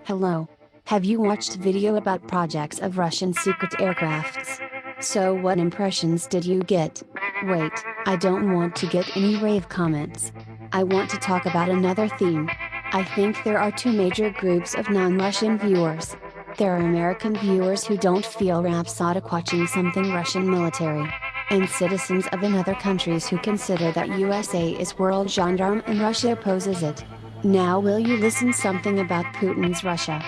Hello. Have you watched video about projects of Russian secret aircrafts? So what impressions did you get? Wait, I don't want to get any rave comments. I want to talk about another theme. I think there are two major groups of non-Russian viewers. There are American viewers who don't feel rhapsodic watching something Russian military. And citizens of another countries who consider that USA is world gendarme and Russia opposes it. Now will you listen something about Putin's Russia?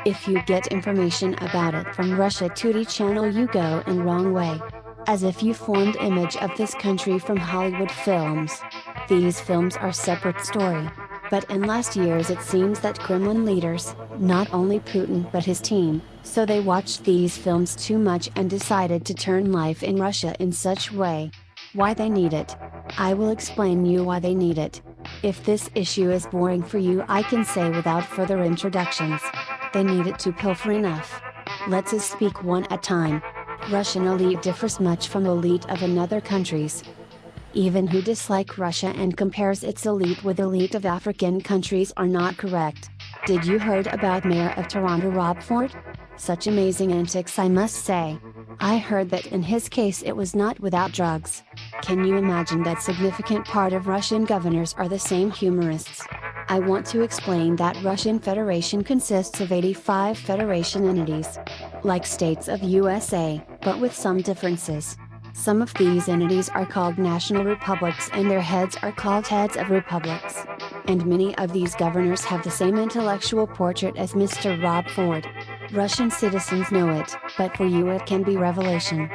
If you get information about it from Russia Today channel you go in wrong way. As if you formed image of this country from Hollywood films. These films are separate story. But in last years it seems that Kremlin leaders, not only Putin but his team, so they watched these films too much and decided to turn life in Russia in such way. Why they need it? I will explain you why they need it. If this issue is boring for you I can say without further introductions. They need it to pilfer enough. Let's speak one at a time. Russian elite differs much from elite of another countries. Even who dislike Russia and compares its elite with elite of African countries are not correct. Did you heard about Mayor of Toronto Rob Ford? Such amazing antics I must say. I heard that in his case it was not without drugs. Can you imagine that significant part of Russian governors are the same humorists? I want to explain that Russian Federation consists of 85 federation entities. Like states of USA, but with some differences. Some of these entities are called national republics and their heads are called heads of republics. And many of these governors have the same intellectual portrait as Mr. Rob Ford. Russian citizens know it, but for you it can be revelation.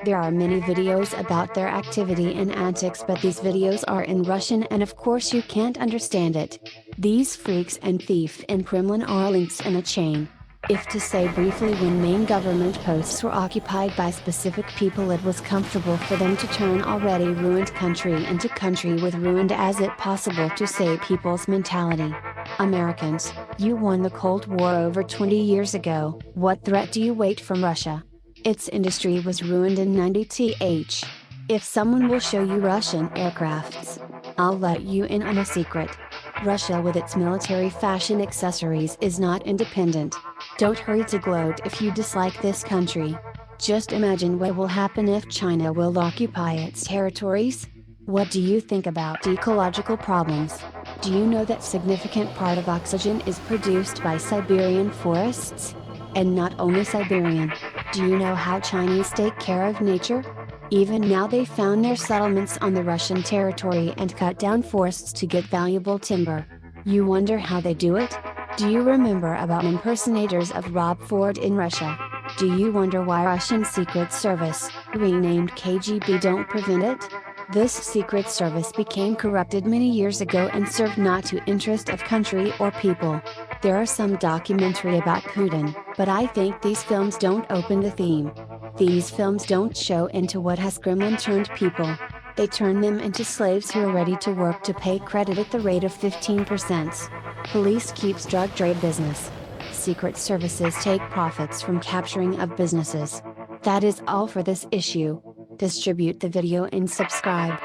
There are many videos about their activity and antics but these videos are in Russian and of course you can't understand it. These freaks and thief in Kremlin are links in a chain. If to say briefly when main government posts were occupied by specific people it was comfortable for them to turn already ruined country into country with ruined as it possible to say people's mentality. Americans, you won the Cold War over 20 years ago, what threat do you wait from Russia? Its industry was ruined in 90th. If someone will show you Russian aircrafts, I'll let you in on a secret. Russia with its military fashion accessories is not independent. Don't hurry to gloat if you dislike this country. Just imagine what will happen if China will occupy its territories. What do you think about ecological problems? Do you know that significant part of oxygen is produced by Siberian forests? And not only Siberian. Do you know how Chinese take care of nature? Even now they found their settlements on the Russian territory and cut down forests to get valuable timber. You wonder how they do it? Do you remember about impersonators of Rob Ford in Russia? Do you wonder why Russian Secret Service, renamed KGB, don't prevent it? This secret service became corrupted many years ago and served not to interest of country or people. There are some documentary about Putin, but I think these films don't open the theme. These films don't show into what has Kremlin turned people. They turn them into slaves who are ready to work to pay credit at the rate of 15%. Police keeps drug trade business. Secret services take profits from capturing of businesses. That is all for this issue. Distribute the video and subscribe.